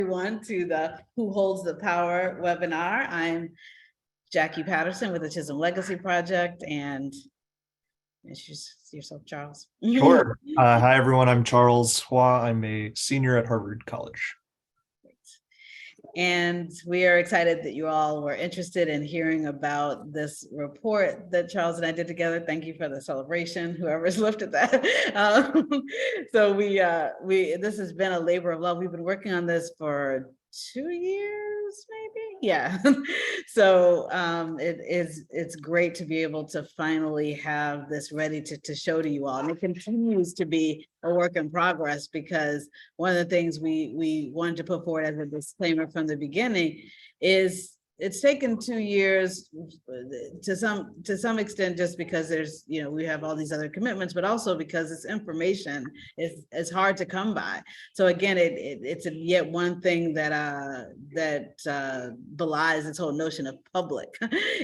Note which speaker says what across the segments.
Speaker 1: Everyone to the Who Holds the Power webinar. I'm Jackie Patterson with the Chisholm Legacy Project, and introduce yourself, Charles.
Speaker 2: Sure. Hi, everyone. I'm Charles Hua. I'm a senior at Harvard College.
Speaker 1: And we are excited that you all were interested in hearing about this report that Charles and I did together. Thank you for the celebration, whoever's lifted that. So this has been a labor of love. We've been working on this for 2 years, maybe. Yeah. So it's great to be able to finally have this ready to show to you all. And it continues to be a work in progress, because one of the things we wanted to put forward as a disclaimer from the beginning is it's taken 2 years to some extent, just because there's, we have all these other commitments, but also because this information is hard to come by. So again, it's yet one thing that belies this whole notion of public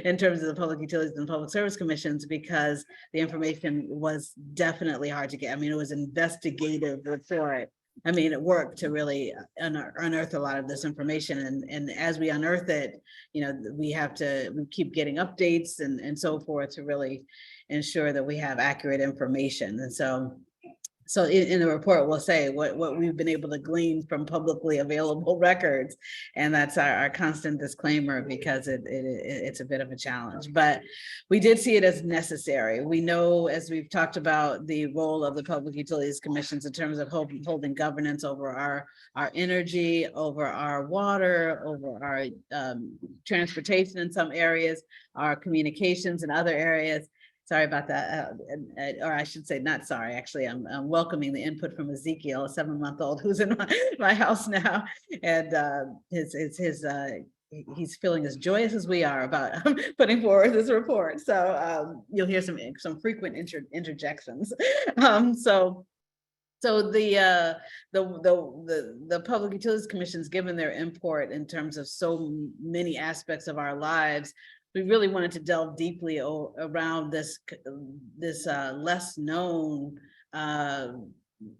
Speaker 1: in terms of the public utilities and public service commissions, because the information was definitely hard to get. I mean, it was an investigative report. I mean, it worked to really unearth a lot of this information. And as we unearth it, we keep getting updates and so forth to really ensure that we have accurate information. And so in the report, we'll say what we've been able to glean from publicly available records. And that's our constant disclaimer, because it's a bit of a challenge, but we did see it as necessary. We know, as we've talked about, the role of the Public Utilities Commissions in terms of holding governance over our energy, over our water, over our transportation in some areas, our communications in other areas. Sorry about that, or I should say, not sorry. Actually, I'm welcoming the input from Ezekiel, a 7-month-old who's in my house now, and he's feeling as joyous as we are about putting forward this report. So you'll hear some frequent interjections. So the Public Utilities Commission's given their import in terms of so many aspects of our lives. We really wanted to delve deeply around this less known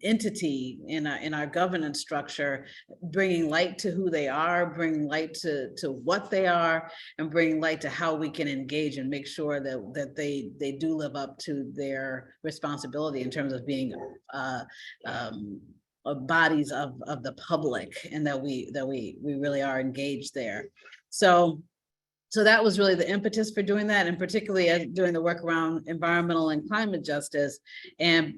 Speaker 1: entity in our governance structure, bringing light to who they are, bringing light to what they are, and bringing light to how we can engage and make sure that they do live up to their responsibility in terms of being bodies of the public, and that we really are engaged there. So that was really the impetus for doing that, and particularly doing the work around environmental and climate justice. And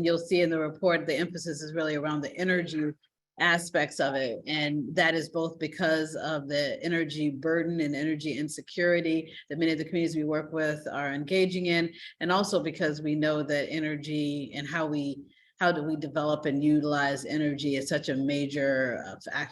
Speaker 1: you'll see in the report, the emphasis is really around the energy aspects of it. And that is both because of the energy burden and energy insecurity that many of the communities we work with are engaging in, and also because we know that energy and how do we develop and utilize energy is such a major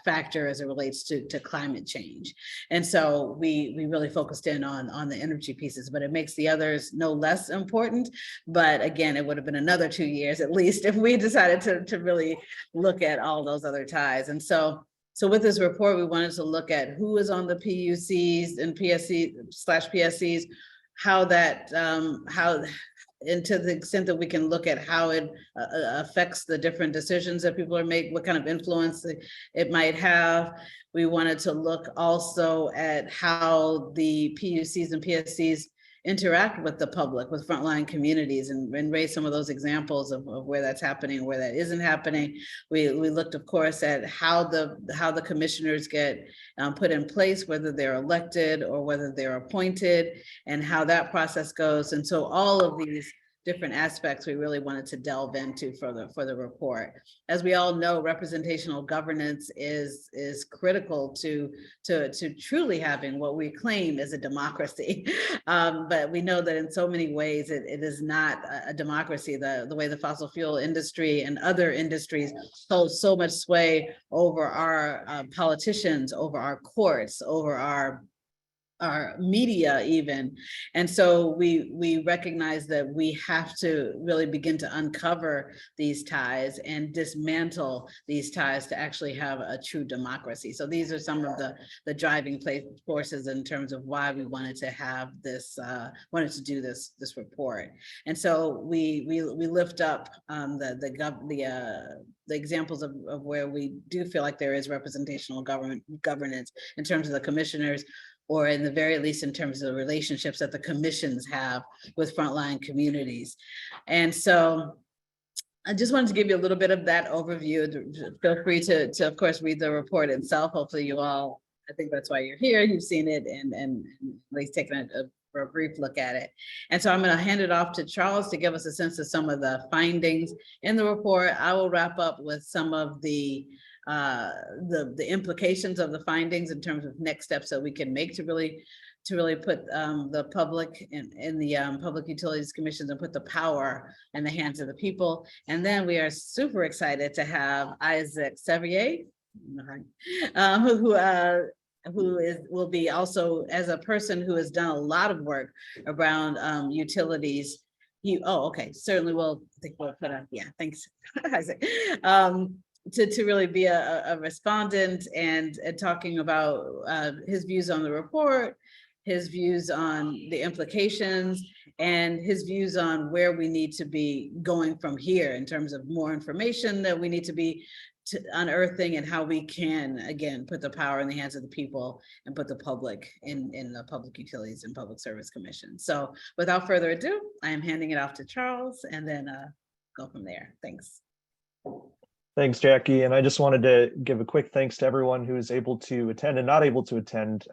Speaker 1: factor as it relates to climate change. And so we really focused in on the energy pieces, but it makes the others no less important. But again, it would have been another 2 years at least if we decided to really look at all those other ties. And so with this report, we wanted to look at who is on the PUCs and PSC/PSCs, and to the extent that we can look at how it affects the different decisions that people are making, what kind of influence it might have. We wanted to look also at how the PUCs and PSCs interact with the public, with frontline communities, and raise some of those examples of where that's happening, where that isn't happening. We looked, of course, at how the commissioners get put in place, whether they're elected or whether they're appointed, and how that process goes. And so all of these different aspects we really wanted to delve into for the report. As we all know, representational governance is critical to truly having what we claim is a democracy. But we know that in so many ways it is not a democracy. The way the fossil fuel industry and other industries hold so much sway over our politicians, over our courts, over our our media even. And so we recognize that we have to really begin to uncover these ties and dismantle these ties to actually have a true democracy. So these are some of the driving forces in terms of why we wanted to have this, wanted to do this report. And so we lift up the examples of where we do feel like there is representational governance in terms of the commissioners, or in the very least in terms of the relationships that the commissions have with frontline communities. And so I just wanted to give you a little bit of that overview. Feel free to of course, read the report itself. Hopefully you all, I think that's why you're here, you've seen it and at least taken a brief look at it. And so I'm going to hand it off to Charles to give us a sense of some of the findings in the report. I will wrap up with some of the implications of the findings in terms of next steps that we can make to really put the public in the Public Utilities Commissions and put the power in the hands of the people. And then we are super excited to have Isaac Sevier, will be also, as a person who has done a lot of work around utilities. Certainly will. I think we'll put thanks, Isaac. To really be a respondent and talking about his views on the report, his views on the implications, and his views on where we need to be going from here in terms of more information that we need to be unearthing, and how we can, again, put the power in the hands of the people and put the public in the Public Utilities and Public Service Commission. So without further ado, I am handing it off to Charles and then go from there. Thanks.
Speaker 2: Thanks, Jackie. And I just wanted to give a quick thanks to everyone who is able to attend and not able to attend.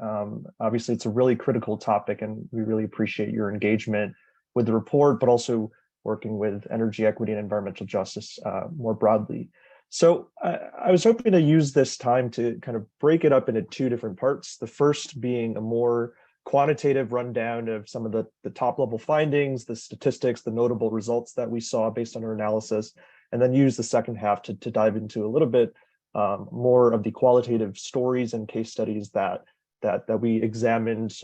Speaker 2: Obviously, it's a really critical topic, and we really appreciate your engagement with the report, but also working with energy equity and environmental justice more broadly. So I was hoping to use this time to kind of break it up into two different parts. The first being a more quantitative rundown of some of the top level findings, the statistics, the notable results that we saw based on our analysis, and then use the second half to dive into a little bit more of the qualitative stories and case studies that we examined,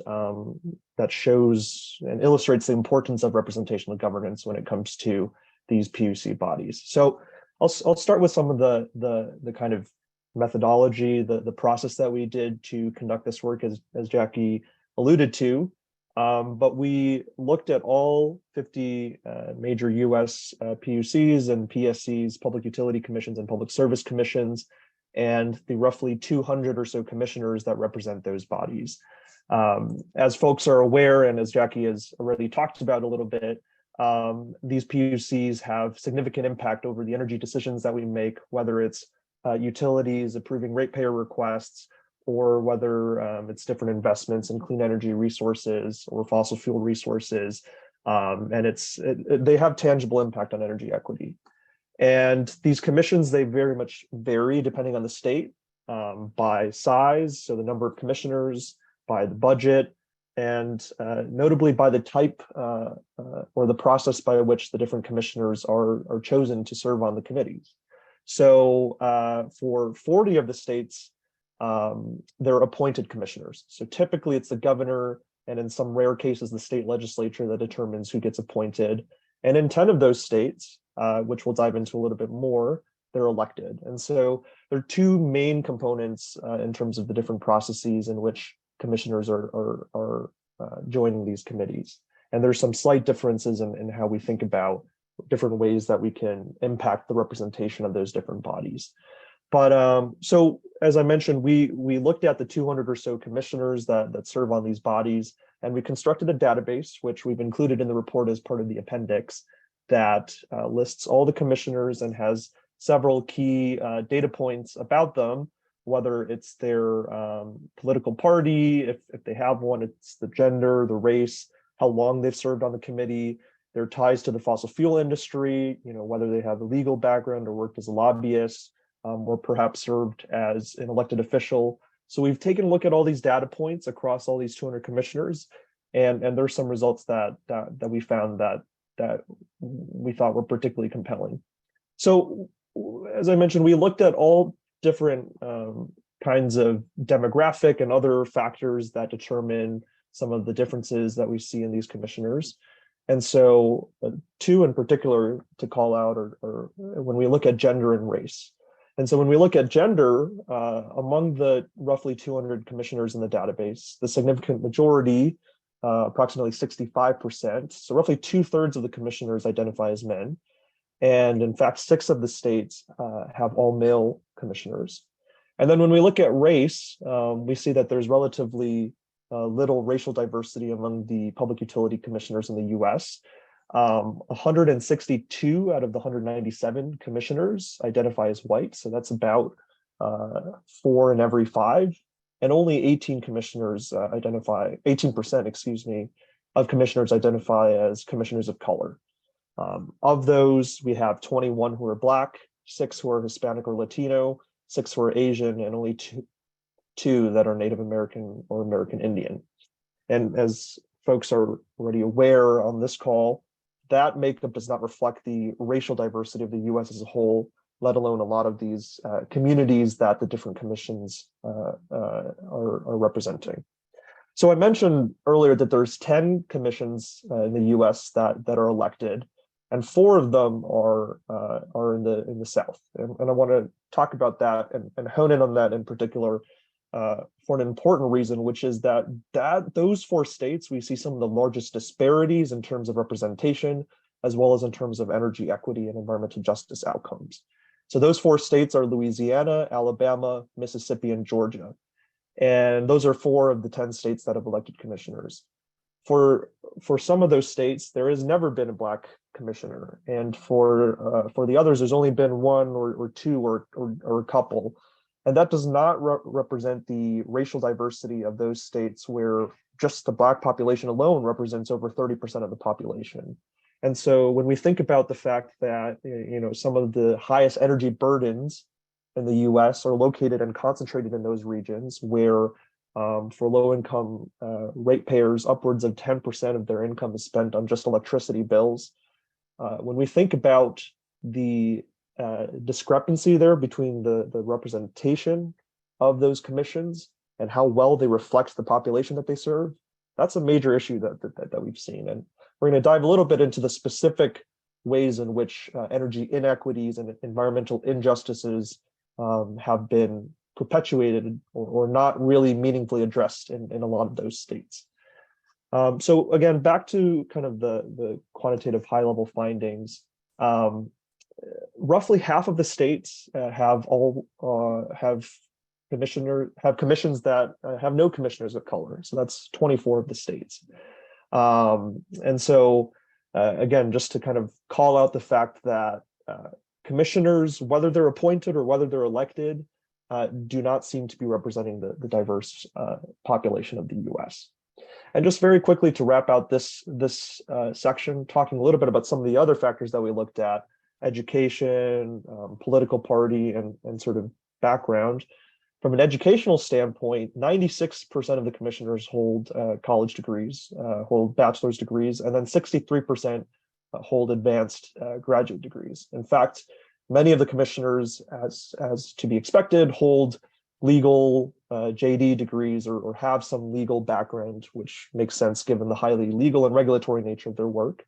Speaker 2: that shows and illustrates the importance of representational governance when it comes to these PUC bodies. So I'll start with some of the kind of methodology, the process that we did to conduct this work, as Jackie alluded to. But we looked at all 50 major US PUCs and PSCs, Public Utility Commissions and Public Service Commissions, and the roughly 200 or so commissioners that represent those bodies. As folks are aware, and as Jackie has already talked about a little bit, these PUCs have significant impact over the energy decisions that we make, whether it's utilities approving ratepayer requests, or whether it's different investments in clean energy resources or fossil fuel resources. And they have tangible impact on energy equity. And these commissions, they very much vary depending on the state, by size, so the number of commissioners, by the budget, and notably by the type or the process by which the different commissioners are chosen to serve on the committees. So for 40 of the states, they're appointed commissioners. So typically it's the governor, and in some rare cases, the state legislature that determines who gets appointed. And in 10 of those states, which we'll dive into a little bit more, they're elected. And so there are two main components in terms of the different processes in which commissioners are joining these committees. And there's some slight differences in how we think about different ways that we can impact the representation of those different bodies. But so as I mentioned, we looked at the 200 or so commissioners that serve on these bodies, and we constructed a database, which we've included in the report as part of the appendix, that lists all the commissioners and has several key data points about them, whether it's their political party, if they have one, it's the gender, the race, how long they've served on the committee, their ties to the fossil fuel industry, whether they have a legal background or worked as a lobbyist, or perhaps served as an elected official. So we've taken a look at all these data points across all these 200 commissioners, and there's some results that we found that we thought were particularly compelling. So as I mentioned, we looked at all different kinds of demographic and other factors that determine some of the differences that we see in these commissioners. And so two in particular to call out are when we look at gender and race. And so when we look at gender, among the roughly 200 commissioners in the database, the significant majority, approximately 65%, so roughly 2/3 of the commissioners identify as men. And in fact, 6 of the states have all male commissioners. And then when we look at race, we see that there's relatively little racial diversity among the public utility commissioners in the US. 162 out of the 197 commissioners identify as white. So that's about 4 in every 5. And only 18 commissioners 18%, excuse me, of commissioners identify as commissioners of color. Of those, we have 21 who are Black, 6 who are Hispanic or Latino, 6 who are Asian, and only two that are Native American or American Indian. And as folks are already aware on this call, that makeup does not reflect the racial diversity of the US as a whole, let alone a lot of these communities that the different commissions are representing. So I mentioned earlier that there's 10 commissions in the US that are elected, and 4 of them are in the South. And I want to talk about that and hone in on that in particular for an important reason, which is that those 4 states, we see some of the largest disparities in terms of representation, as well as in terms of energy equity and environmental justice outcomes. So those 4 states are Louisiana, Alabama, Mississippi, and Georgia. And those are 4 of the 10 states that have elected commissioners. For some of those states, there has never been a Black commissioner. And for the others, there's only been 1 or 2 or a couple. And that does not represent the racial diversity of those states where just the Black population alone represents over 30% of the population. And so when we think about the fact that, some of the highest energy burdens in the US are located and concentrated in those regions where for low-income ratepayers, upwards of 10% of their income is spent on just electricity bills. When we think about the discrepancy there between the representation of those commissions and how well they reflect the population that they serve, that's a major issue that we've seen. And we're going to dive a little bit into the specific ways in which energy inequities and environmental injustices have been perpetuated or not really meaningfully addressed in a lot of those states. So again, back to kind of the quantitative high-level findings. Roughly half of the states have commissions that have no commissioners of color. So that's 24 of the states. And so again, just to kind of call out the fact that commissioners, whether they're appointed or whether they're elected, do not seem to be representing the diverse population of the US. And just very quickly to wrap out this section, talking a little bit about some of the other factors that we looked at: education, political party, and sort of background. From an educational standpoint, 96% of the commissioners hold college degrees, hold bachelor's degrees, and then 63% hold advanced graduate degrees. In fact, many of the commissioners, as to be expected, hold legal JD degrees or have some legal background, which makes sense given the highly legal and regulatory nature of their work.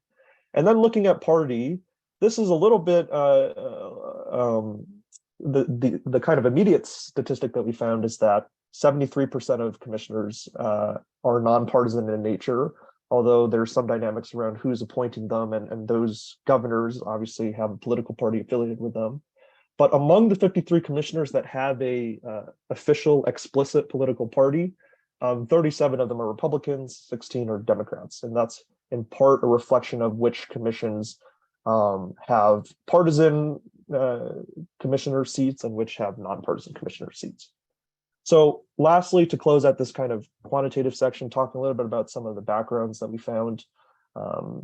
Speaker 2: And then looking at party, this is a little bit the kind of immediate statistic that we found is that 73% of commissioners are nonpartisan in nature, although there's some dynamics around who's appointing them, and those governors obviously have a political party affiliated with them. But among the 53 commissioners that have a official, explicit political party, 37 of them are Republicans, 16 are Democrats, and that's in part a reflection of which commissions have partisan commissioner seats and which have nonpartisan commissioner seats. So lastly, to close out this kind of quantitative section, talking a little bit about some of the backgrounds that we found.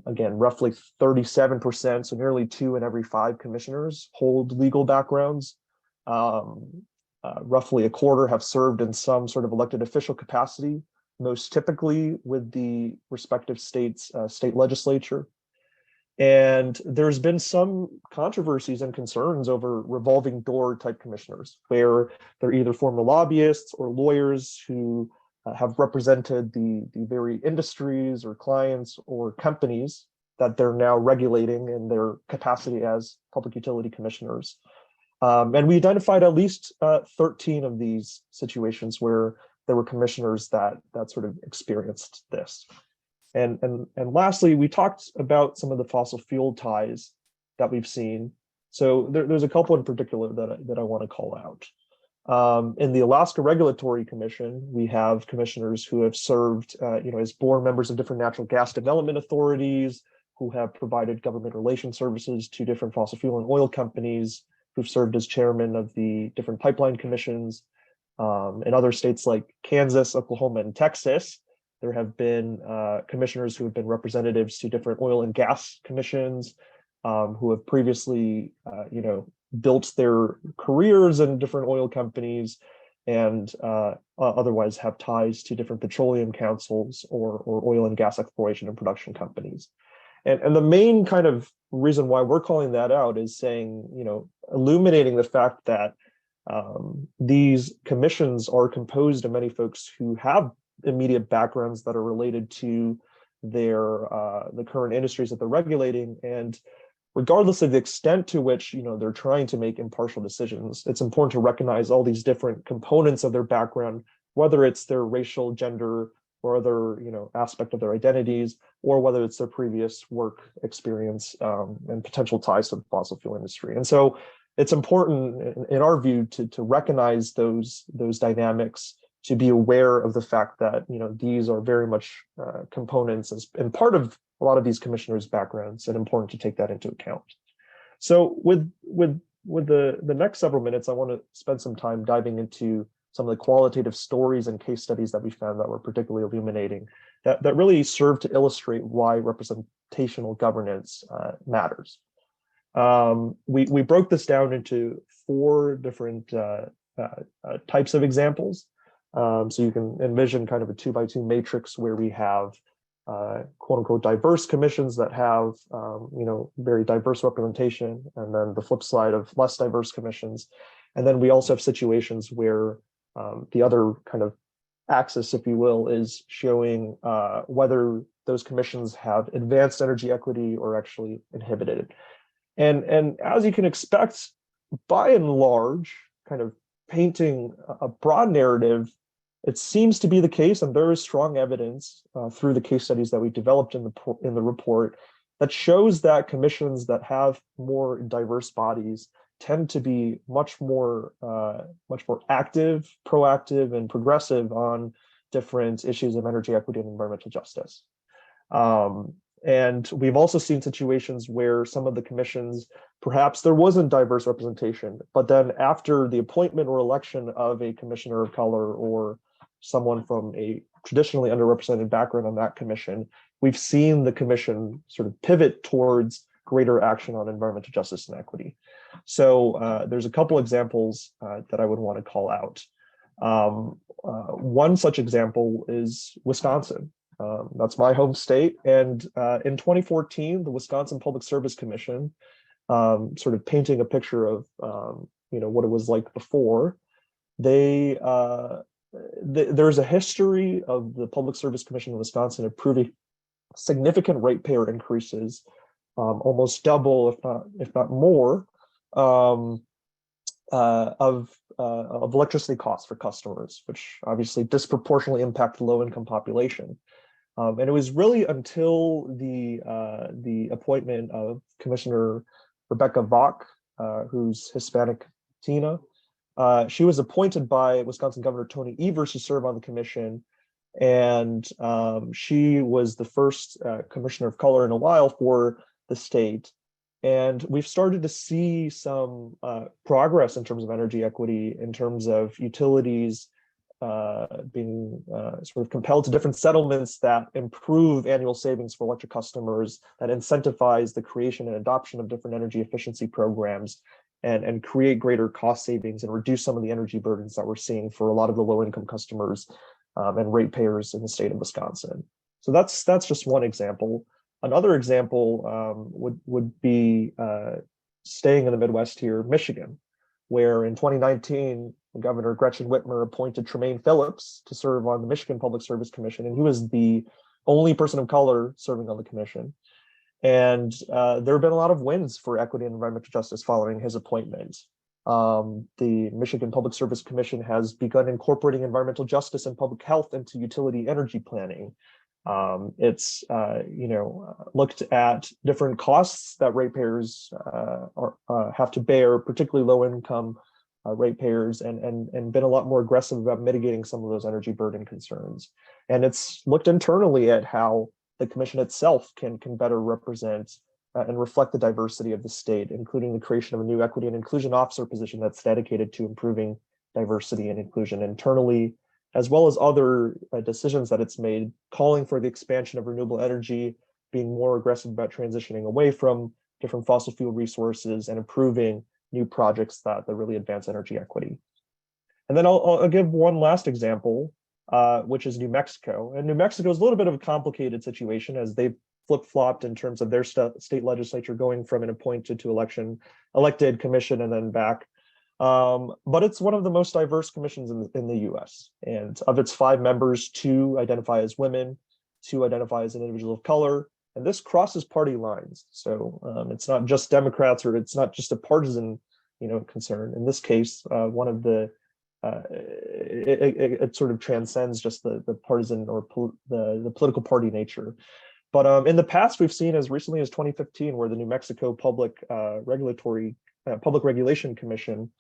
Speaker 2: Again, roughly 37%, so nearly 2 in every 5 commissioners hold legal backgrounds. Roughly a quarter have served in some sort of elected official capacity, most typically with the respective state's state legislature. And there's been some controversies and concerns over revolving door type commissioners, where they're either former lobbyists or lawyers who have represented the very industries or clients or companies that they're now regulating in their capacity as public utility commissioners. And we identified at least 13 of these situations where there were commissioners that sort of experienced this. And lastly, we talked about some of the fossil fuel ties that we've seen. So there's a couple in particular that I want to call out. In the Alaska Regulatory Commission, we have commissioners who have served, as board members of different natural gas development authorities, who have provided government relations services to different fossil fuel and oil companies, who've served as chairman of the different pipeline commissions. In other states like Kansas, Oklahoma, and Texas, there have been commissioners who have been representatives to different oil and gas commissions, who have previously, built their careers in different oil companies and otherwise have ties to different petroleum councils or oil and gas exploration and production companies. And the main kind of reason why we're calling that out is saying, illuminating the fact that these commissions are composed of many folks who have immediate backgrounds that are related to the current industries that they're regulating. And regardless of the extent to which they're trying to make impartial decisions, it's important to recognize all these different components of their background, whether it's their racial, gender, or other aspect of their identities, or whether it's their previous work experience and potential ties to the fossil fuel industry. And so it's important, in our view, to recognize those dynamics, to be aware of the fact that these are very much components and part of a lot of these commissioners' backgrounds, and important to take that into account. So with the next several minutes, I want to spend some time diving into some of the qualitative stories and case studies that we found that were particularly illuminating, that really serve to illustrate why representational governance matters. We broke this down into 4 different types of examples. So you can envision kind of a 2x2 matrix where we have quote unquote diverse commissions that have very diverse representation, and then the flip side of less diverse commissions. And then we also have situations where the other kind of axis, if you will, is showing whether those commissions have advanced energy equity or actually inhibited it. And as you can expect, by and large, kind of painting a broad narrative, it seems to be the case, and there is strong evidence through the case studies that we developed in the report that shows that commissions that have more diverse bodies tend to be much more active, proactive, and progressive on different issues of energy equity and environmental justice. And we've also seen situations where some of the commissions, perhaps there wasn't diverse representation, but then after the appointment or election of a commissioner of color or someone from a traditionally underrepresented background on that commission, we've seen the commission sort of pivot towards greater action on environmental justice and equity. So there's a couple examples that I would want to call out. One such example is Wisconsin. That's my home state. And in 2014, the Wisconsin Public Service Commission, sort of painting a picture of what it was like before, there's a history of the Public Service Commission in Wisconsin approving significant ratepayer increases, almost double, if not more, of electricity costs for customers, which obviously disproportionately impact the low-income population. And it was really until the appointment of Commissioner Rebecca Vaughn, who's Hispanic Tina. She was appointed by Wisconsin Governor Tony Evers to serve on the commission, and she was the first commissioner of color in a while for the state. And we've started to see some progress in terms of energy equity, in terms of utilities being sort of compelled to different settlements that improve annual savings for electric customers, that incentivize the creation and adoption of different energy efficiency programs, and create greater cost savings and reduce some of the energy burdens that we're seeing for a lot of the low-income customers and ratepayers in the state of Wisconsin. So that's just one example. Another example would be staying in the Midwest here, Michigan, where in 2019, Governor Gretchen Whitmer appointed Tremaine Phillips to serve on the Michigan Public Service Commission, and he was the only person of color serving on the commission. And there have been a lot of wins for equity and environmental justice following his appointment. The Michigan Public Service Commission has begun incorporating environmental justice and public health into utility energy planning. It's looked at different costs that ratepayers have to bear, particularly low-income ratepayers, and been a lot more aggressive about mitigating some of those energy burden concerns. And it's looked internally at how the commission itself can better represent and reflect the diversity of the state, including the creation of a new equity and inclusion officer position that's dedicated to improving diversity and inclusion internally, as well as other decisions that it's made, calling for the expansion of renewable energy, being more aggressive about transitioning away from different fossil fuel resources and improving new projects that really advance energy equity. And then I'll give one last example, which is New Mexico. And New Mexico is a little bit of a complicated situation as they've flip-flopped in terms of their state legislature going from an appointed to elected commission and then back. But it's one of the most diverse commissions in the US. And of its 5 members, 2 identify as women, 2 identify as an individual of color, and this crosses party lines. So it's not just Democrats, or it's not just a partisan, concern. In this case, one of the it sort of transcends just the partisan or the political party nature. But in the past, we've seen as recently as 2015, where the New Mexico Public Regulation Commission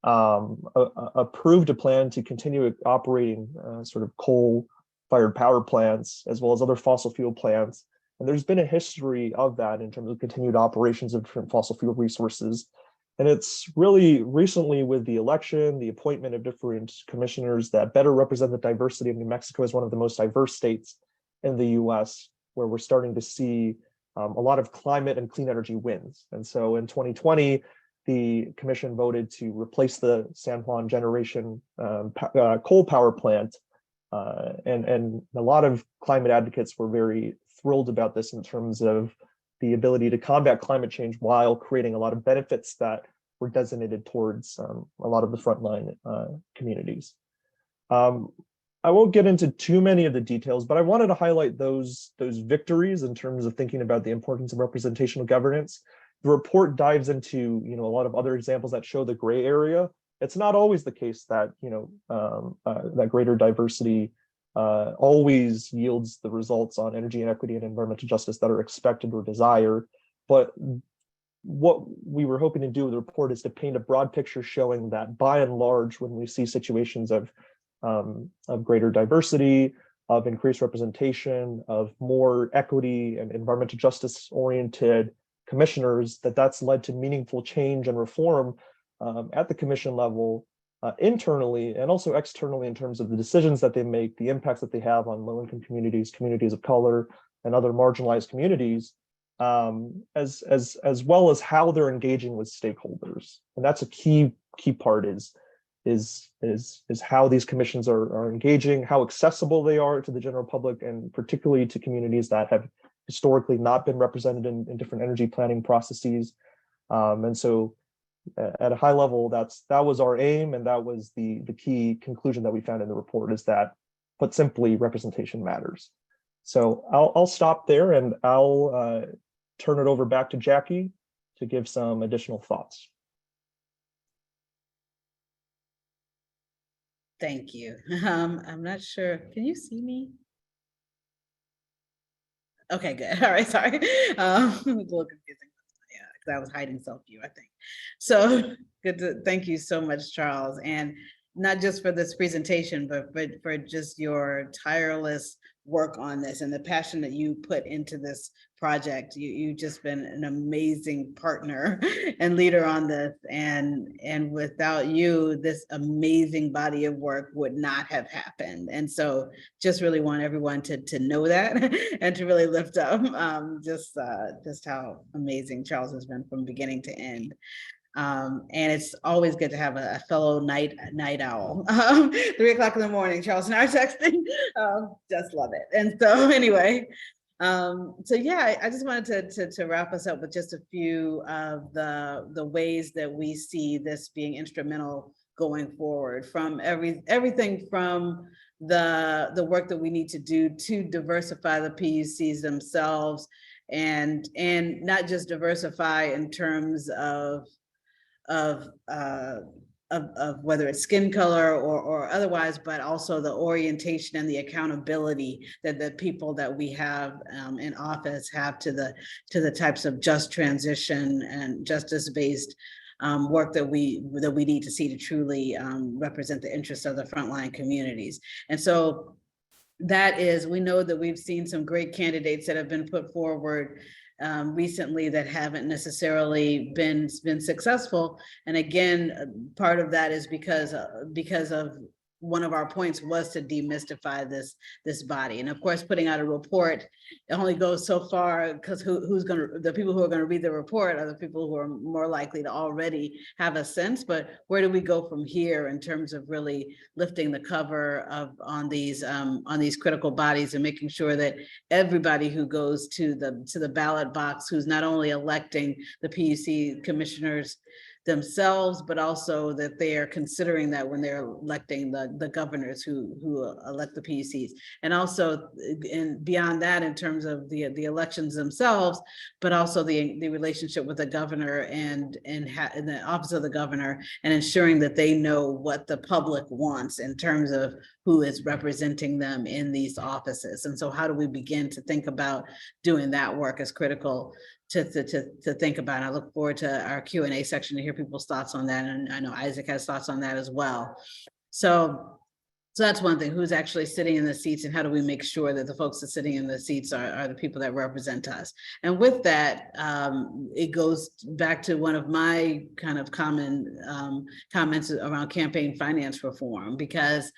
Speaker 2: approved a plan to continue operating sort of coal-fired power plants, as well as other fossil fuel plants. And there's been a history of that in terms of continued operations of different fossil fuel resources. And it's really recently, with the election, the appointment of different commissioners that better represent the diversity of New Mexico as one of the most diverse states in the US, where we're starting to see a lot of climate and clean energy wins. And so in 2020, the commission voted to replace the San Juan generation coal power plant. And a lot of climate advocates were very thrilled about this in terms of the ability to combat climate change while creating a lot of benefits that were designated towards a lot of the frontline communities. I won't get into too many of the details, but I wanted to highlight those victories in terms of thinking about the importance of representational governance. The report dives into a lot of other examples that show the gray area. It's not always the case that that greater diversity always yields the results on energy inequity and environmental justice that are expected or desired. But what we were hoping to do with the report is to paint a broad picture showing that by and large, when we see situations of greater diversity, of increased representation, of more equity and environmental justice oriented commissioners, that's led to meaningful change and reform at the commission level, internally and also externally, in terms of the decisions that they make, the impacts that they have on low-income communities, communities of color, and other marginalized communities, as well as how they're engaging with stakeholders. And that's a key part is how these commissions are engaging, how accessible they are to the general public, and particularly to communities that have historically not been represented in different energy planning processes. And so at a high level, that was our aim, and that was the key conclusion that we found in the report, is that, put simply, representation matters. So I'll stop there, and I'll turn it over back to Jackie to give some additional thoughts.
Speaker 1: Thank you. I'm not sure. Can you see me? Okay, good. All right, sorry. A little confusing. Yeah, because I was hiding self-view, I think. So good. Thank you so much, Charles. And not just for this presentation, but for just your tireless work on this and the passion that you put into this project. You've just been an amazing partner and leader on this. And without you, this amazing body of work would not have happened. And so just really want everyone to know that and to really lift up just how amazing Charles has been from beginning to end. And it's always good to have a fellow night owl. 3 o'clock in the morning, Charles and I are texting. Just love it. And so anyway, so yeah, I just wanted to wrap us up with just a few of the ways that we see this being instrumental going forward, from everything from the work that we need to do to diversify the PUCs themselves, and not just diversify in terms of of uh, of whether it's skin color or otherwise, but also the orientation and the accountability that the people that we have in office have to the types of just transition and justice-based work that we need to see to truly represent the interests of the frontline communities. And so that is, we know that we've seen some great candidates that have been put forward recently that haven't necessarily been successful. And again, part of that is because of one of our points was to demystify this body. And of course, putting out a report, it only goes so far, because the people who are going to read the report are the people who are more likely to already have a sense. But where do we go from here in terms of really lifting the cover on these critical bodies and making sure that everybody who goes to the ballot box, who's not only electing the PUC commissioners themselves, but also that they are considering that when they're electing the governors who elect the PUCs. And also, and beyond that, in terms of the elections themselves, but also the relationship with the governor and the office of the governor, and ensuring that they know what the public wants in terms of who is representing them in these offices. And so how do we begin to think about doing that work as critical to think about? And I look forward to our Q&A section to hear people's thoughts on that. And I know Isaac has thoughts on that as well. So that's one thing, who's actually sitting in the seats, and how do we make sure that the folks that are sitting in the seats are the people that represent us? And with that, it goes back to one of my kind of common comments around campaign finance reform, because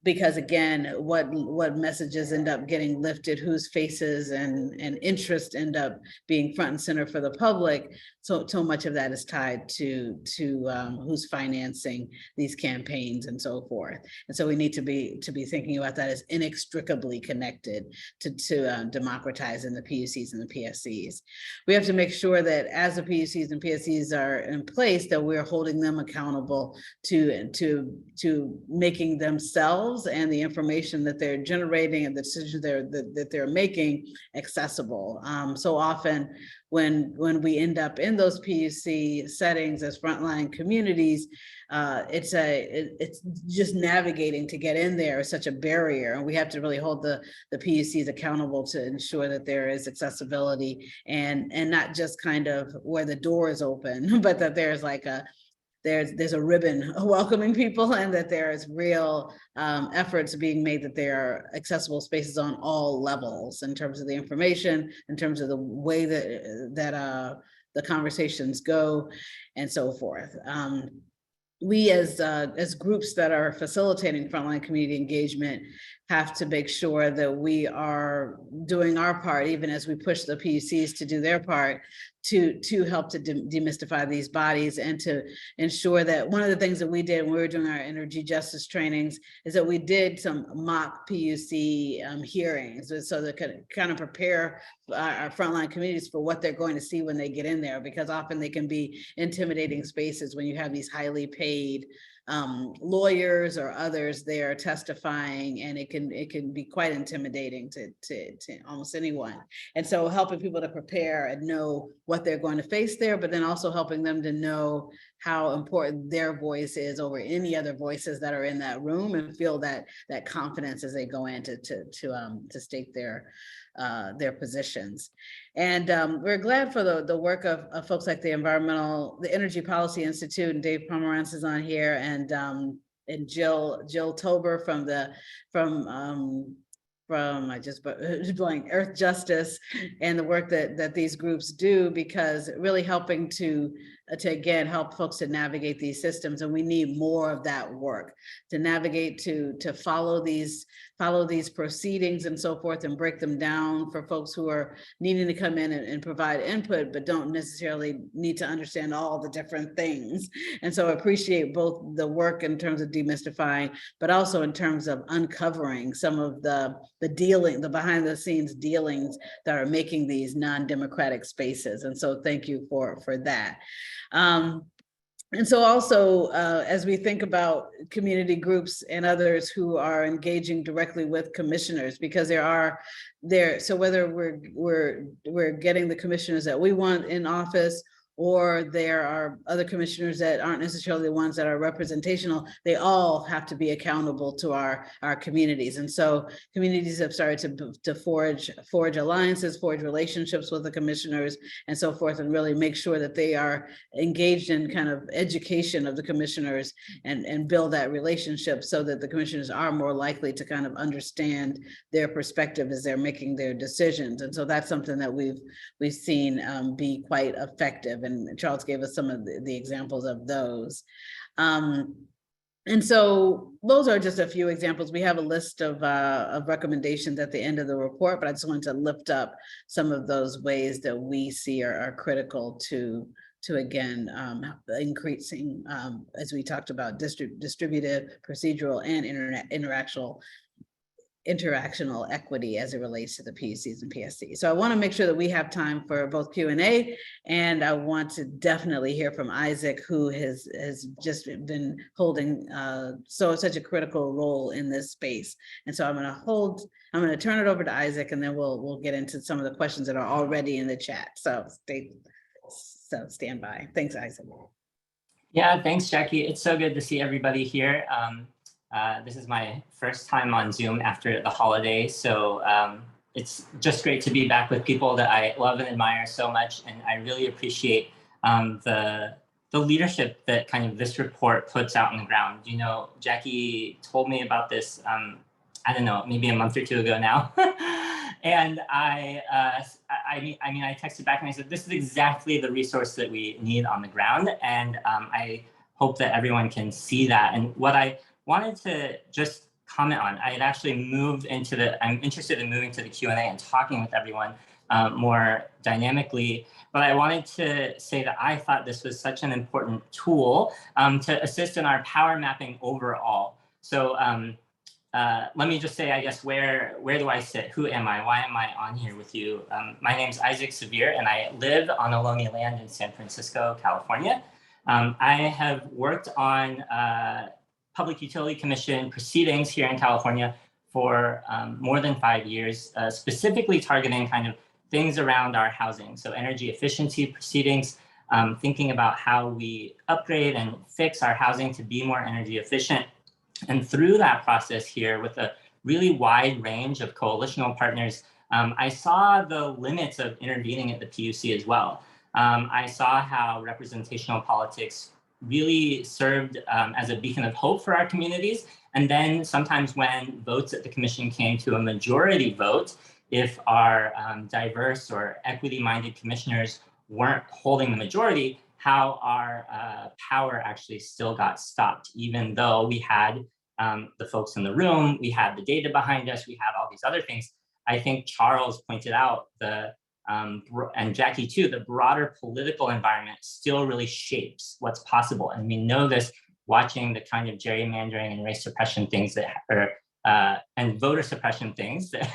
Speaker 1: again, what messages end up getting lifted, whose faces and interest end up being front and center for the public. So much of that is tied to who's financing these campaigns and so forth. And so we need to be thinking about that as inextricably connected to democratizing the PUCs and the PSCs. We have to make sure that as the PUCs and PSCs are in place, that we're holding them accountable to making themselves and the information that they're generating and the decisions that they're making accessible. So often when we end up in those PUC settings as frontline communities, it's just navigating to get in there is such a barrier, and we have to really hold the PUCs accountable to ensure that there is accessibility and not just kind of where the door is open, but that there's like there's a ribbon welcoming people, and that there is real efforts being made that there are accessible spaces on all levels in terms of the information, in terms of the way that the conversations go, and so forth. We as groups that are facilitating frontline community engagement have to make sure that we are doing our part, even as we push the PUCs to do their part to help to demystify these bodies, and to ensure that one of the things that we did when we were doing our energy justice trainings is that we did some mock PUC hearings, so that could kind of prepare our frontline communities for what they're going to see when they get in there, because often they can be intimidating spaces when you have these highly paid lawyers or others there testifying, and it can be quite intimidating to almost anyone. And so helping people to prepare and know what they're going to face there, but then also helping them to know how important their voice is over any other voices that are in that room, and feel that confidence as they go in to state their positions. And we're glad for the work of folks like the Energy Policy Institute, and Dave Pomerantz is on here, and Jill Tober from Earth Justice, and the work that these groups do, because really helping to again help folks to navigate these systems. And we need more of that work to navigate, to follow these proceedings and so forth, and break them down for folks who are needing to come in and provide input, but don't necessarily need to understand all the different things. And so I appreciate both the work in terms of demystifying, but also in terms of uncovering some of the behind the scenes dealings that are making these non-democratic spaces. And so thank you for that. And so also, as we think about community groups and others who are engaging directly with commissioners, because so whether we're getting the commissioners that we want in office, or there are other commissioners that aren't necessarily the ones that are representational, they all have to be accountable to our communities. And so communities have started to forge alliances, forge relationships with the commissioners and so forth, and really make sure that they are engaged in kind of education of the commissioners and build that relationship so that the commissioners are more likely to kind of understand their perspective as they're making their decisions. And so that's something that we've seen be quite effective. And Charles gave us some of the examples of those. And so those are just a few examples. We have a list of recommendations at the end of the report, but I just wanted to lift up some of those ways that we see are critical to again, increasing, as we talked about, distributive, procedural, and interactional equity as it relates to the PUCs and PSCs. So I want to make sure that we have time for both Q&A, and I want to definitely hear from Isaac, who has just been holding such a critical role in this space. And so I'm going to turn it over to Isaac, and then we'll get into some of the questions that are already in the chat. So stand by. Thanks, Isaac.
Speaker 3: Yeah, thanks, Jackie. It's so good to see everybody here. This is my first time on Zoom after the holiday, so it's just great to be back with people that I love and admire so much, and I really appreciate the leadership that kind of this report puts out on the ground. You know, Jackie told me about this, I don't know, maybe a month or two ago now, and I texted back and I said, this is exactly the resource that we need on the ground, and I hope that everyone can see that. And what I wanted to just comment on, I had actually I'm interested in moving to the Q&A and talking with everyone more dynamically, but I wanted to say that I thought this was such an important tool to assist in our power mapping overall. So let me just say, I guess, where do I sit? Who am I? Why am I on here with you? My name's Isaac Severe, and I live on Ohlone land in San Francisco, California. I have worked on Public Utility Commission proceedings here in California for more than 5 years, specifically targeting kind of things around our housing. So energy efficiency proceedings, thinking about how we upgrade and fix our housing to be more energy efficient. And through that process here, with a really wide range of coalitional partners, I saw the limits of intervening at the PUC as well. I saw how representational politics really served as a beacon of hope for our communities. And then sometimes when votes at the commission came to a majority vote, if our diverse or equity-minded commissioners weren't holding the majority, how our power actually still got stopped, even though we had the folks in the room, we had the data behind us, we had all these other things. I think Charles pointed out and Jackie too, the broader political environment still really shapes what's possible. And we know this watching the kind of gerrymandering and race suppression things and voter suppression things that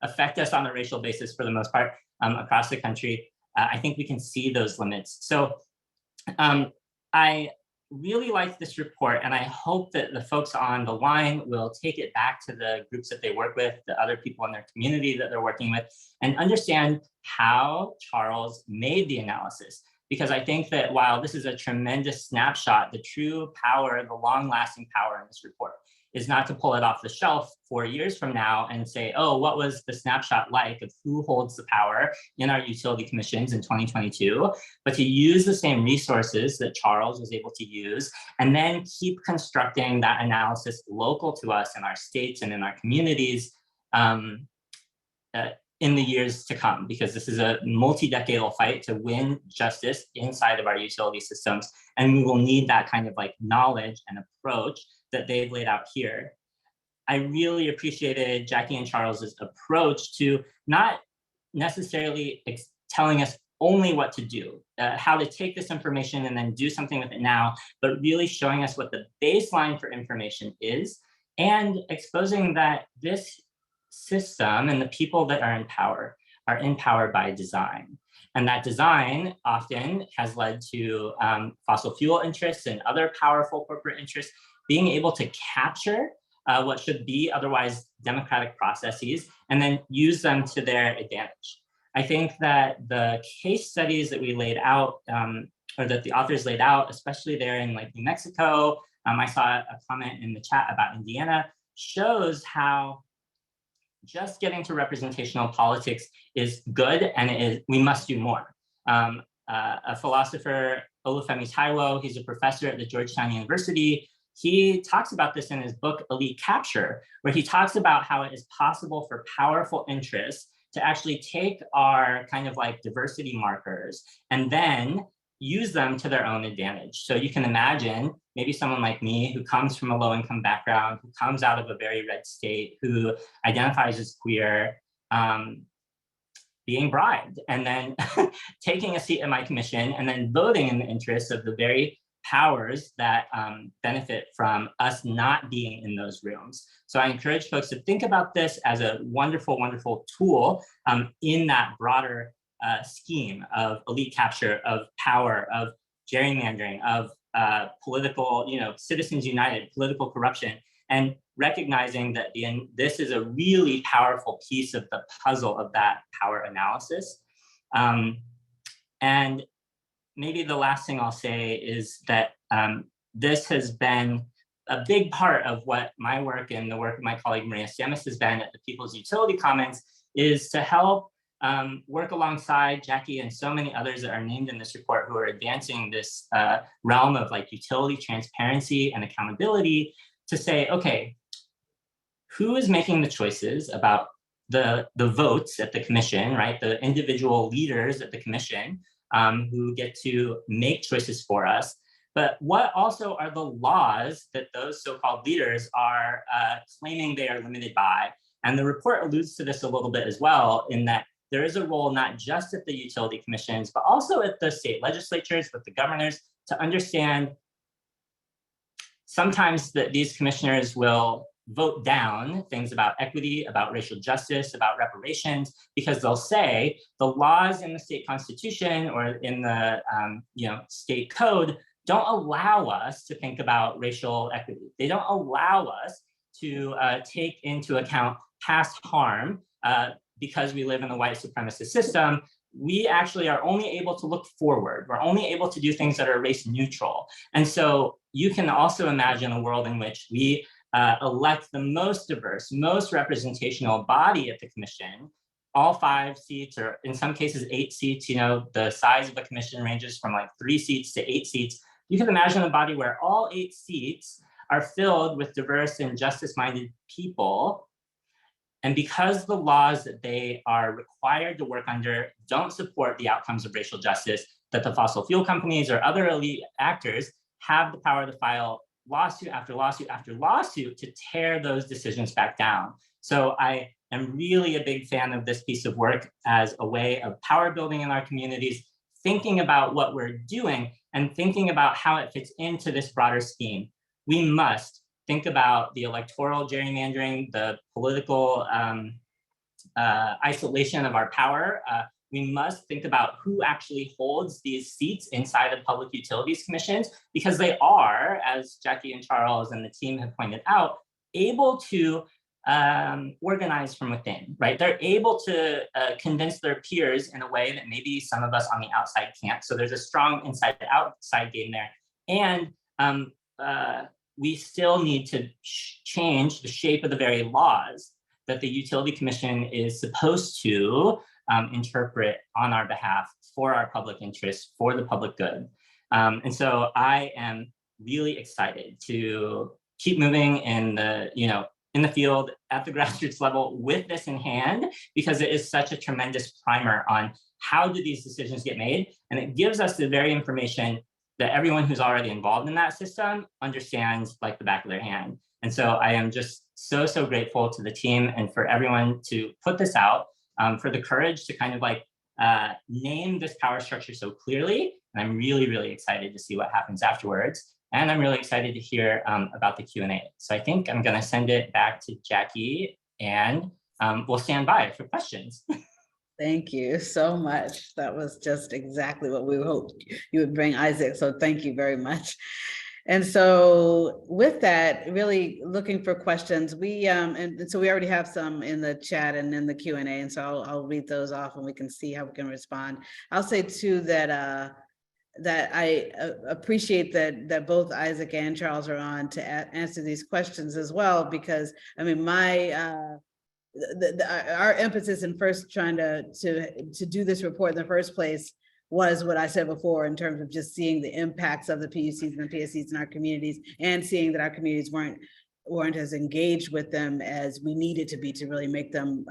Speaker 3: affect us on a racial basis for the most part across the country. I think we can see those limits. So I really like this report, and I hope that the folks on the line will take it back to the groups that they work with, the other people in their community that they're working with, and understand how Charles made the analysis. Because I think that while this is a tremendous snapshot, the true power, the long-lasting power in this report is not to pull it off the shelf 4 years from now and say, oh, what was the snapshot like of who holds the power in our utility commissions in 2022, but to use the same resources that Charles was able to use, and then keep constructing that analysis local to us in our states and in our communities in the years to come, because this is a multi-decadal fight to win justice inside of our utility systems. And we will need that kind of like knowledge and approach that they've laid out here. I really appreciated Jackie and Charles's approach to not necessarily telling us only what to do, how to take this information and then do something with it now, but really showing us what the baseline for information is and exposing that this system and the people that are in power by design. And that design often has led to fossil fuel interests and other powerful corporate interests being able to capture what should be otherwise democratic processes and then use them to their advantage. I think that the case studies that we laid out, or that the authors laid out, especially there in like New Mexico, I saw a comment in the chat about Indiana, shows how just getting to representational politics is good, and we must do more. A philosopher, Olufemi Taiwo, he's a professor at the Georgetown University. He talks about this in his book, Elite Capture, where he talks about how it is possible for powerful interests to actually take our kind of like diversity markers and then use them to their own advantage. So you can imagine maybe someone like me who comes from a low-income background, who comes out of a very red state, who identifies as queer, being bribed and then taking a seat in my commission and then voting in the interests of the very powers that benefit from us not being in those rooms. So I encourage folks to think about this as a wonderful, wonderful tool in that broader scheme of elite capture, of power, of gerrymandering, of political, citizens united, political corruption, and recognizing that this is a really powerful piece of the puzzle of that power analysis. And maybe the last thing I'll say is that this has been a big part of what my work and the work of my colleague Maria Stamis has been at the People's Utility Commons, is to help work alongside Jackie and so many others that are named in this report who are advancing this realm of like utility transparency and accountability to say, okay, who is making the choices about the votes at the commission, right? The individual leaders at the commission who get to make choices for us. But what also are the laws that those so-called leaders are claiming they are limited by? And the report alludes to this a little bit as well, in that there is a role not just at the utility commissions, but also at the state legislatures with the governors to understand sometimes that these commissioners will vote down things about equity, about racial justice, about reparations, because they'll say the laws in the state constitution or in the state code don't allow us to think about racial equity. They don't allow us to take into account past harm because we live in a white supremacist system. We actually are only able to look forward. We're only able to do things that are race neutral. And so you can also imagine a world in which we elect the most diverse, most representational body at the commission, all 5 seats, or in some cases 8 seats. The size of a commission ranges from like 3 seats to 8 seats. You can imagine a body where all 8 seats are filled with diverse and justice-minded people. And because the laws that they are required to work under don't support the outcomes of racial justice, that the fossil fuel companies or other elite actors have the power to file lawsuit after lawsuit after lawsuit to tear those decisions back down. So I am really a big fan of this piece of work as a way of power building in our communities, thinking about what we're doing and thinking about how it fits into this broader scheme. We must think about the electoral gerrymandering, the political isolation of our power. We must think about who actually holds these seats inside of public utilities commissions, because they are, as Jackie and Charles and the team have pointed out, able to organize from within, right? They're able to convince their peers in a way that maybe some of us on the outside can't. So there's a strong inside-outside game there. And we still need to change the shape of the very laws that the Utility Commission is supposed to interpret on our behalf for our public interest, for the public good. And so I am really excited to keep moving in the field at the grassroots level with this in hand, because it is such a tremendous primer on how do these decisions get made. And it gives us the very information that everyone who's already involved in that system understands like the back of their hand. And so I am just so grateful to the team and for everyone to put this out, for the courage to kind of like name this power structure so clearly. And I'm really excited to see what happens afterwards. And I'm really excited to hear about the Q&A. So I think I'm gonna send it back to Jackie, and we'll stand by for questions.
Speaker 1: Thank you so much. That was just exactly what we hoped you would bring, Isaac. So thank you very much. And so with that, really looking for questions, we and so we already have some in the chat and in the Q&A, and so I'll read those off and we can see how we can respond. I'll say too that that I appreciate that both Isaac and Charles are on to answer these questions as well, because I mean our emphasis in first trying to do this report in the first place was what I said before, in terms of just seeing the impacts of the PUCs and the PSCs in our communities, and seeing that our communities weren't as engaged with them as we needed to be to really make them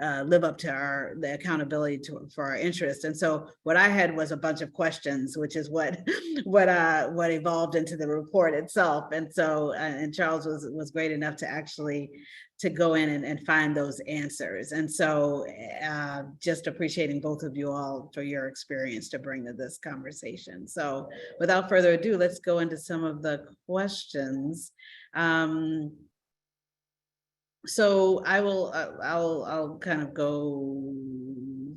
Speaker 1: live up to the accountability for our interests. And so what I had was a bunch of questions, which is what evolved into the report itself. And so and Charles was great enough to actually go in and find those answers. And so just appreciating both of you all for your experience to bring to this conversation. So without further ado, let's go into some of the questions. So I'll kind of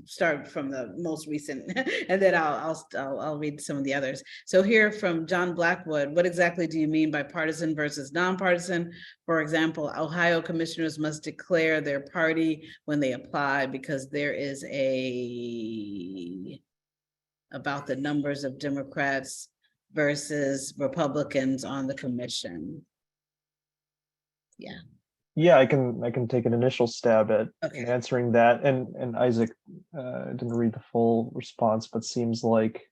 Speaker 1: start from the most recent, and then I'll read some of the others. So here from John Blackwood: what exactly do you mean by partisan versus nonpartisan? For example, Ohio commissioners must declare their party when they apply because there is about the numbers of Democrats versus Republicans on the commission. Yeah.
Speaker 2: Yeah, I can take an initial stab at answering that. And Isaac didn't read the full response, but seems like,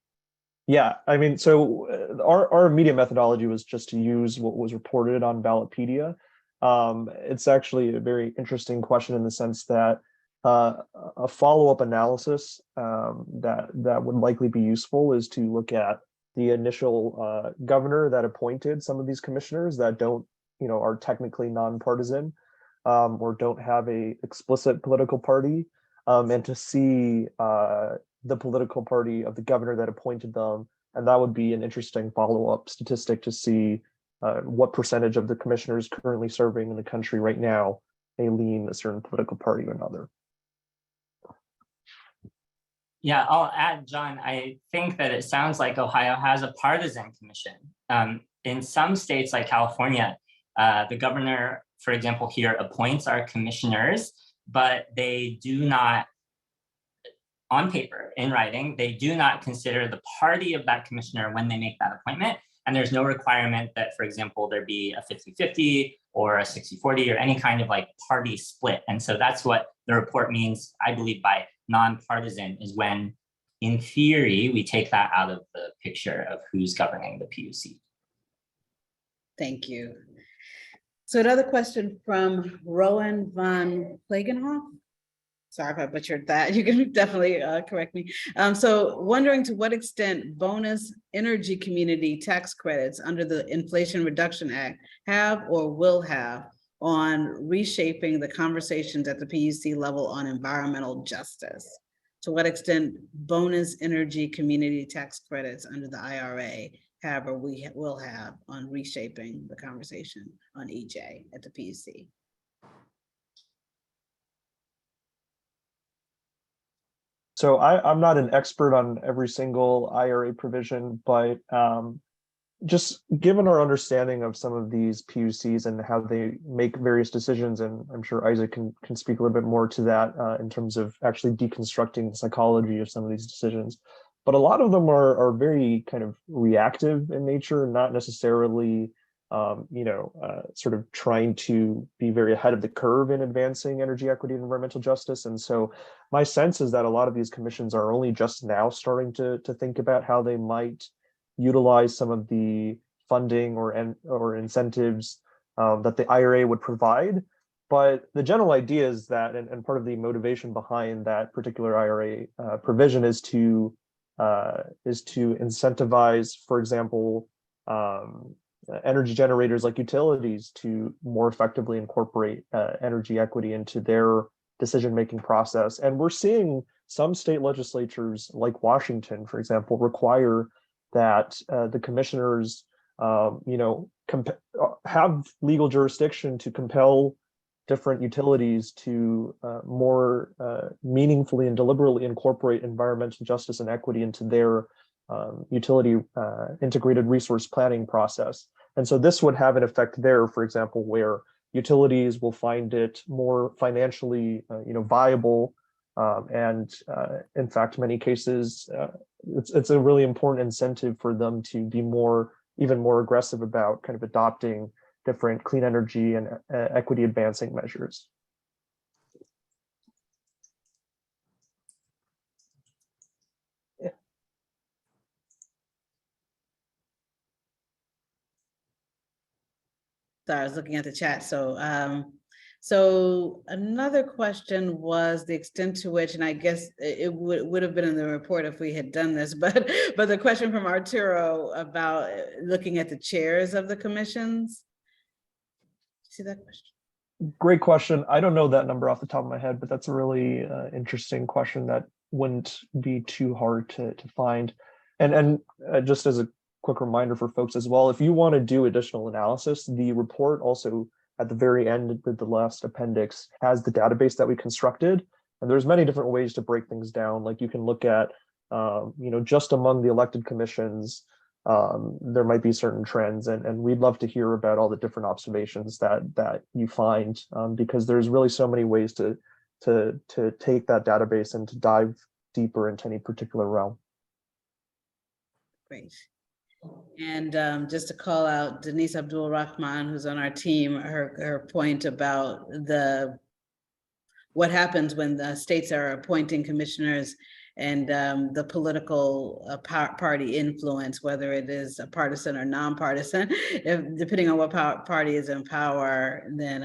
Speaker 2: yeah, I mean, so our media methodology was just to use what was reported on Ballotpedia. It's actually a very interesting question in the sense that a follow-up analysis that would likely be useful is to look at the initial governor that appointed some of these commissioners that don't, are technically nonpartisan or don't have a explicit political party, and to see the political party of the governor that appointed them. And that would be an interesting follow-up statistic to see what percentage of the commissioners currently serving in the country right now may lean a certain political party or another.
Speaker 3: Yeah, I'll add, John, I think that it sounds like Ohio has a partisan commission. In some states like California, the governor, for example, here appoints our commissioners, but they do not, on paper, in writing, they do not consider the party of that commissioner when they make that appointment. And there's no requirement that, for example, there be a 50-50 or a 60-40 or any kind of like party split. And so that's what the report means, I believe, by nonpartisan, is when, in theory, we take that out of the picture of who's governing the PUC.
Speaker 1: Thank you. So another question from Rowan von Plagenhoff. Sorry if I butchered that. You can definitely correct me. So wondering to what extent bonus energy community tax credits under the Inflation Reduction Act have or will have on reshaping the conversations at the PUC level on environmental justice. To what extent bonus energy community tax credits under the IRA have or we will have on reshaping the conversation on EJ at the PUC.
Speaker 2: So I'm not an expert on every single IRA provision, but just given our understanding of some of these PUCs and how they make various decisions, and I'm sure Isaac can speak a little bit more to that in terms of actually deconstructing the psychology of some of these decisions. But a lot of them are very kind of reactive in nature, not necessarily, sort of trying to be very ahead of the curve in advancing energy equity and environmental justice. And so my sense is that a lot of these commissions are only just now starting to think about how they might utilize some of the funding or incentives that the IRA would provide. But the general idea is that, and part of the motivation behind that particular IRA provision is to incentivize, for example, energy generators like utilities to more effectively incorporate energy equity into their decision-making process. And we're seeing some state legislatures like Washington, for example, require that the commissioners have legal jurisdiction to compel different utilities to more meaningfully and deliberately incorporate environmental justice and equity into their utility integrated resource planning process. And so this would have an effect there, for example, where utilities will find it more financially viable. And in fact, many cases, it's a really important incentive for them to be even more aggressive about kind of adopting different clean energy and equity advancing measures.
Speaker 1: Sorry, I was looking at the chat. So another question was the extent to which, and I guess it would have been in the report if we had done this, but the question from Arturo about looking at the chairs of the commissions. See that question?
Speaker 2: Great question. I don't know that number off the top of my head, but that's a really interesting question that wouldn't be too hard to find. And just as a quick reminder for folks as well, if you want to do additional analysis, the report also at the very end of the last appendix has the database that we constructed. And there's many different ways to break things down. Like you can look at, just among the elected commissions, there might be certain trends, and we'd love to hear about all the different observations that you find, because there's really so many ways to take that database and to dive deeper into any particular realm.
Speaker 1: Great. And just to call out Denise Abdul Rahman, who's on our team, her point about what happens when the states are appointing commissioners and the political party influence, whether it is a partisan or nonpartisan, depending on what party is in power, then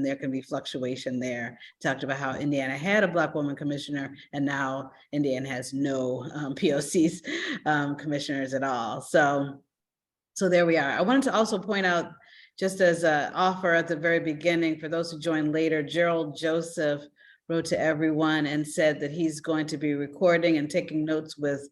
Speaker 1: there can be fluctuation there. Talked about how Indiana had a Black woman commissioner, and now Indiana has no POCs commissioners at all. So there we are. I wanted to also point out, just as an offer at the very beginning, for those who joined later, Gerald Joseph wrote to everyone and said that he's going to be recording and taking notes with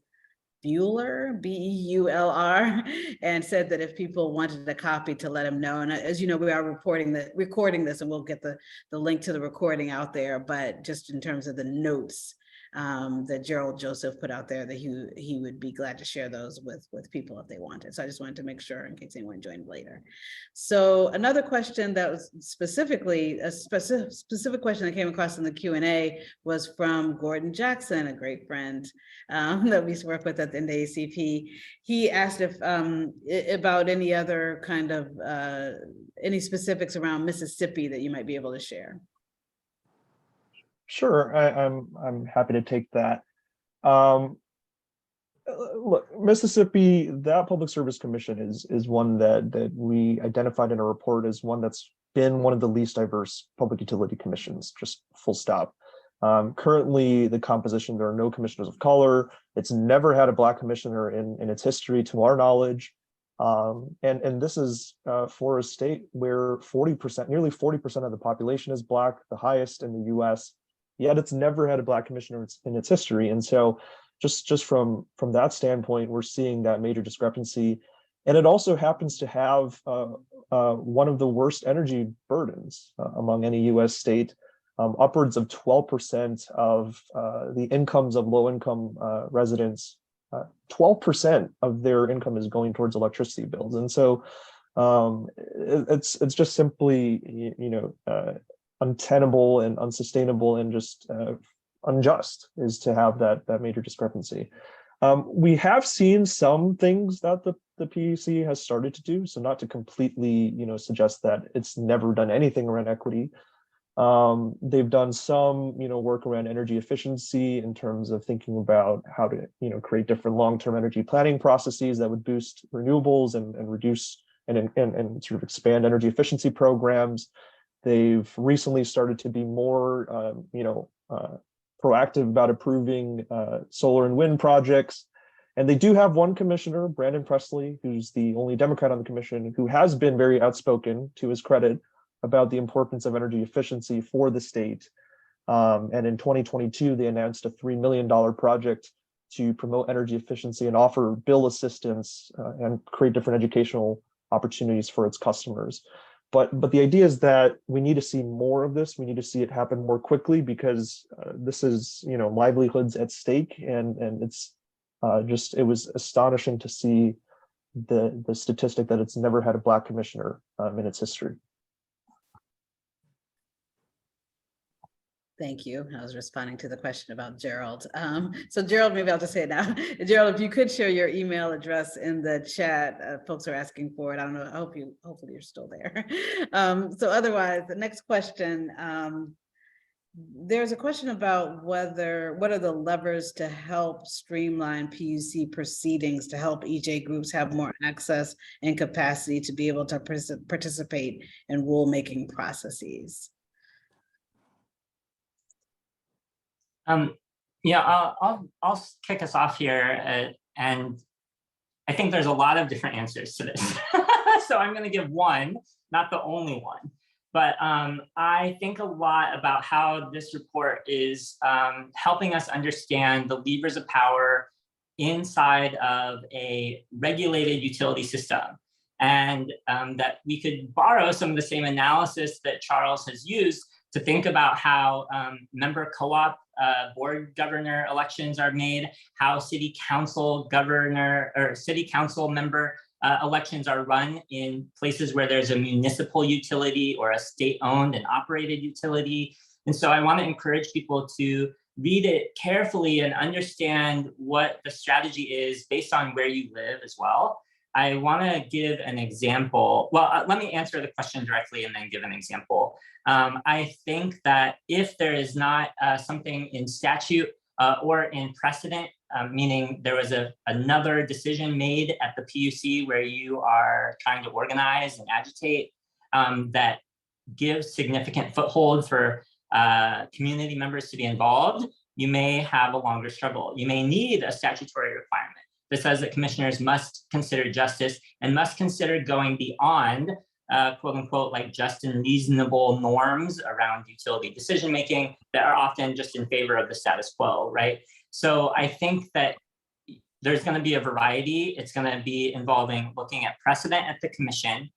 Speaker 1: Bueller, B-E-U-L-R, and said that if people wanted a copy to let him know. And as you know, we are recording this, and we'll get the link to the recording out there. But just in terms of the notes that Gerald Joseph put out there, that he would be glad to share those with people if they wanted. So I just wanted to make sure in case anyone joined later. So another question that was specifically a specific question that came across in the Q&A was from Gordon Jackson, a great friend that we used to work with at the NAACP. He asked if about any other kind of any specifics around Mississippi that you might be able to share.
Speaker 2: Sure, I'm happy to take that. Look, Mississippi, that Public Service Commission is one that we identified in a report as one that's been one of the least diverse public utility commissions, just full stop. Currently, the composition, there are no commissioners of color. It's never had a Black commissioner in its history, to our knowledge. And this is for a state where nearly 40% of the population is Black, the highest in the US. Yet it's never had a Black commissioner in its history. And so just from that standpoint, we're seeing that major discrepancy. And it also happens to have one of the worst energy burdens among any US state. Upwards of 12% of the incomes of low-income residents, 12% of their income is going towards electricity bills. And so it's just simply, untenable and unsustainable and just unjust is to have that major discrepancy. We have seen some things that the PUC has started to do, so not to completely suggest that it's never done anything around equity. They've done some work around energy efficiency in terms of thinking about how to create different long-term energy planning processes that would boost renewables and reduce and sort of expand energy efficiency programs. They've recently started to be more, proactive about approving solar and wind projects. And they do have one commissioner, Brandon Presley, who's the only Democrat on the commission, who has been very outspoken, to his credit, about the importance of energy efficiency for the state. And in 2022, they announced a $3 million project to promote energy efficiency and offer bill assistance and create different educational opportunities for its customers. But the idea is that we need to see more of this. We need to see it happen more quickly, because this is, livelihoods at stake, and it's it was astonishing to see the statistic that it's never had a Black commissioner in its history.
Speaker 1: Thank you. I was responding to the question about Gerald. So Gerald, maybe I'll just say it now. Gerald, if you could share your email address in the chat, folks are asking for it. I don't know. Hopefully you're still there. So otherwise, the next question, there's a question about what are the levers to help streamline PUC proceedings to help EJ groups have more access and capacity to be able to participate in rulemaking processes.
Speaker 3: Yeah, I'll kick us off here, and I think there's a lot of different answers to this. So I'm going to give one, not the only one, but I think a lot about how this report is helping us understand the levers of power inside of a regulated utility system, and that we could borrow some of the same analysis that Charles has used to think about how member co-op board governor elections are made, how city council member elections are run in places where there's a municipal utility or a state-owned and operated utility. And so I want to encourage people to read it carefully and understand what the strategy is based on where you live as well. I want to give an example. Well, let me answer the question directly and then give an example. I think that if there is not something in statute or in precedent, meaning there was another decision made at the PUC where you are trying to organize and agitate, that gives significant foothold for community members to be involved, you may have a longer struggle. You may need a statutory requirement that says that commissioners must consider justice and must consider going beyond quote unquote, like just and reasonable norms around utility decision-making that are often just in favor of the status quo, right? So I think that there's going to be a variety. It's going to be involving looking at precedent at the commission,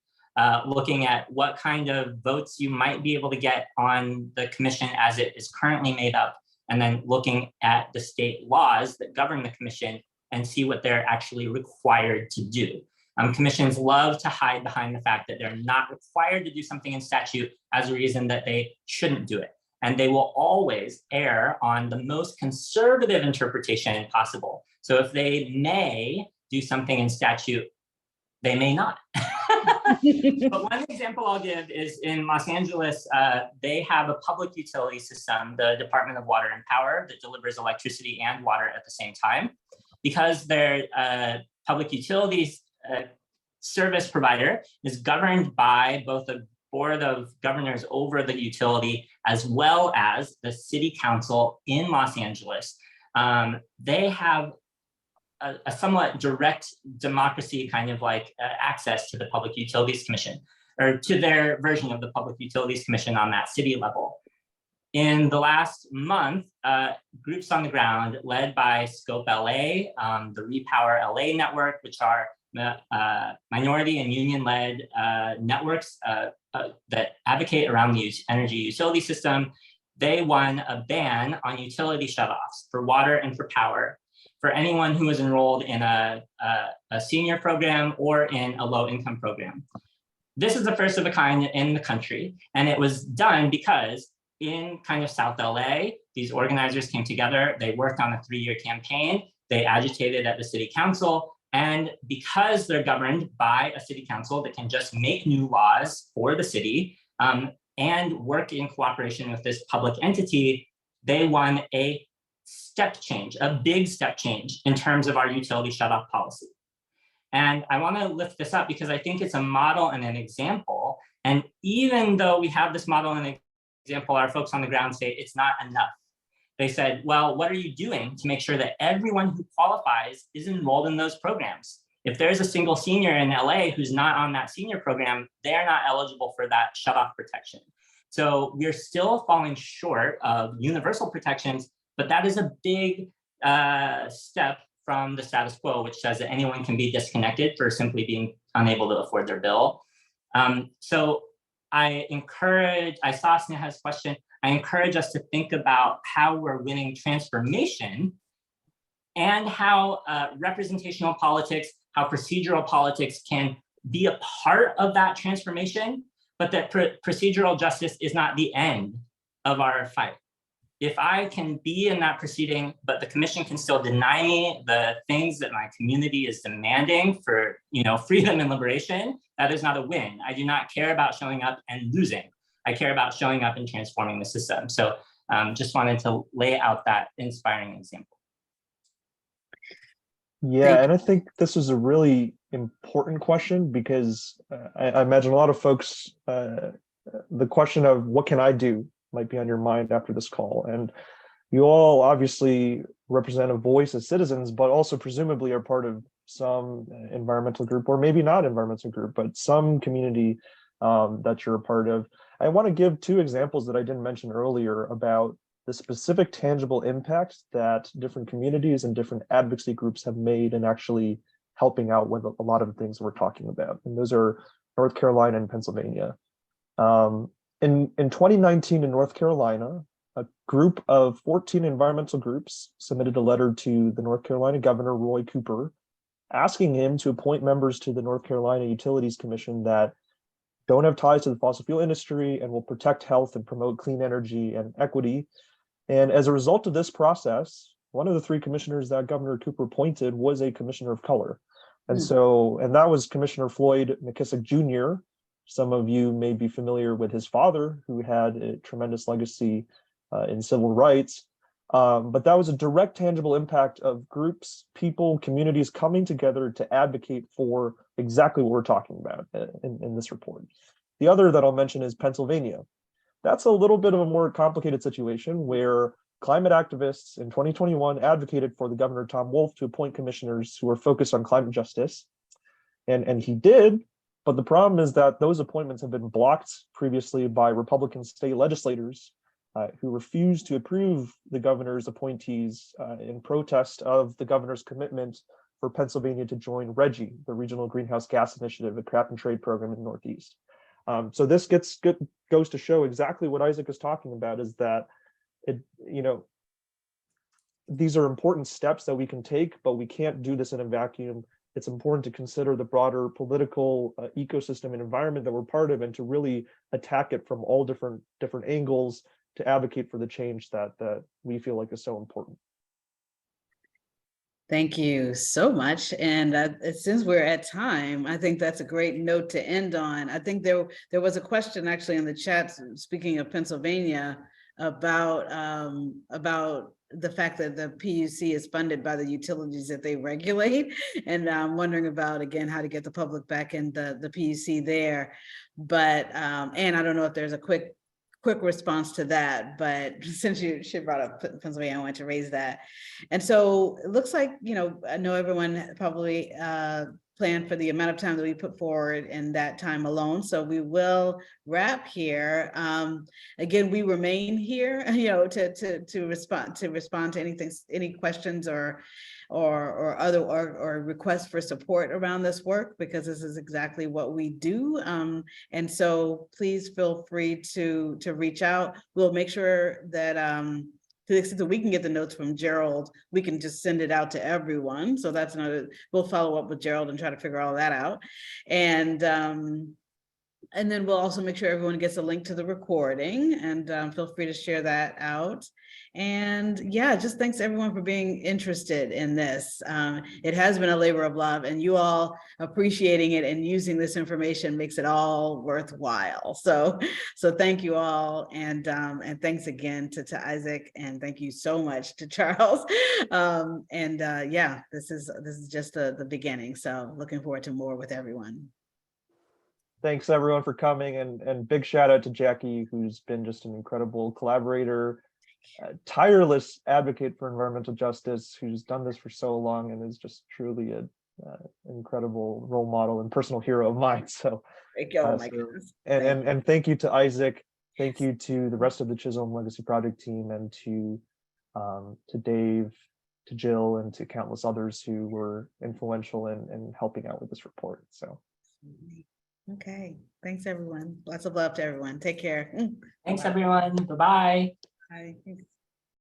Speaker 3: looking at what kind of votes you might be able to get on the commission as it is currently made up, and then looking at the state laws that govern the commission and see what they're actually required to do. Commissions love to hide behind the fact that they're not required to do something in statute as a reason that they shouldn't do it. And they will always err on the most conservative interpretation possible. So if they may do something in statute, they may not. But one example I'll give is in Los Angeles, they have a public utility system, the Department of Water and Power, that delivers electricity and water at the same time. Because their public utilities service provider is governed by both the board of governors over the utility as well as the city council in Los Angeles. They have a somewhat direct democracy kind of like access to the Public Utilities Commission, or to their version of the Public Utilities Commission on that city level. In the last month, groups on the ground led by Scope LA, the Repower LA network, which are minority and union-led networks that advocate around the energy utility system, they won a ban on utility shutoffs for water and for power for anyone who was enrolled in a senior program or in a low-income program. This is the first of a kind in the country, and it was done because in kind of South LA, these organizers came together, they worked on a 3-year campaign, they agitated at the city council, and because they're governed by a city council that can just make new laws for the city and work in cooperation with this public entity, they won a step change, a big step change in terms of our utility shutoff policy. And I want to lift this up because I think it's a model and an example. And even though we have this model and example, our folks on the ground say it's not enough. They said, well, what are you doing to make sure that everyone who qualifies is enrolled in those programs? If there's a single senior in LA who's not on that senior program, they're not eligible for that shutoff protection. So we're still falling short of universal protections, but that is a big step from the status quo, which says that anyone can be disconnected for simply being unable to afford their bill. So I saw Sneha's question, I encourage us to think about how we're winning transformation and how representational politics, how procedural politics can be a part of that transformation, but that procedural justice is not the end of our fight. If I can be in that proceeding, but the commission can still deny me the things that my community is demanding for, freedom and liberation, that is not a win. I do not care about showing up and losing. I care about showing up and transforming the system. So just wanted to lay out that inspiring example.
Speaker 2: Yeah, and I think this is a really important question because I imagine a lot of folks, the question of what can I do might be on your mind after this call. And you all obviously represent a voice as citizens, but also presumably are part of some environmental group, or maybe not environmental group, but some community that you're a part of. I want to give two examples that I didn't mention earlier about the specific tangible impact that different communities and different advocacy groups have made in actually helping out with a lot of the things we're talking about. And those are North Carolina and Pennsylvania. In 2019 in North Carolina, a group of 14 environmental groups submitted a letter to the North Carolina Governor, Roy Cooper, asking him to appoint members to the North Carolina Utilities Commission that don't have ties to the fossil fuel industry and will protect health and promote clean energy and equity. And as a result of this process, one of the three commissioners that Governor Cooper appointed was a commissioner of color. And that was Commissioner Floyd McKissick Jr. Some of you may be familiar with his father, who had a tremendous legacy in civil rights. But that was a direct, tangible impact of groups, people, communities coming together to advocate for exactly what we're talking about in this report. The other that I'll mention is Pennsylvania. That's a little bit of a more complicated situation where climate activists in 2021 advocated for the Governor Tom Wolf to appoint commissioners who are focused on climate justice. And he did, but the problem is that those appointments have been blocked previously by Republican state legislators who refused to approve the governor's appointees in protest of the governor's commitment for Pennsylvania to join RGGI, the Regional Greenhouse Gas Initiative, a cap and trade program in the Northeast. So this goes to show exactly what Isaac is talking about, is that these are important steps that we can take, but we can't do this in a vacuum. It's important to consider the broader political ecosystem and environment that we're part of, and to really attack it from all different angles to advocate for the change that we feel like is so important.
Speaker 1: Thank you so much. And since we're at time, I think that's a great note to end on. I think there was a question actually in the chat, speaking of Pennsylvania, about the fact that the PUC is funded by the utilities that they regulate. And I'm wondering about, again, how to get the public back in the PUC there. But, and I don't know if there's a quick response to that, but since she brought up Pennsylvania, I wanted to raise that. And so it looks like, I know everyone probably planned for the amount of time that we put forward in that time alone. So we will wrap here. Again, we remain here, to respond to anything, any questions or requests for support around this work, because this is exactly what we do. And so please feel free to reach out. We'll make sure that to the extent that we can get the notes from Gerald, we can just send it out to everyone. So that's another, we'll follow up with Gerald and try to figure all that out. And then we'll also make sure everyone gets a link to the recording, and feel free to share that out. And yeah, just thanks everyone for being interested in this. It has been a labor of love, and you all appreciating it and using this information makes it all worthwhile. So thank you all, and thanks again to Isaac, and thank you so much to Charles. Yeah, this is just the beginning. So looking forward to more with everyone.
Speaker 2: Thanks everyone for coming, and big shout out to Jackie, who's been just an incredible collaborator, tireless advocate for environmental justice, who's done this for so long and is just truly an incredible role model and personal hero of mine. So, and thank you to Isaac, thank you to the rest of the Chisholm Legacy Project team, and to Dave, to Jill, and to countless others who were influential in helping out with this report. So.
Speaker 1: Okay, thanks everyone. Lots of love to everyone. Take care.
Speaker 3: Thanks, everyone. Bye-bye.
Speaker 1: Bye.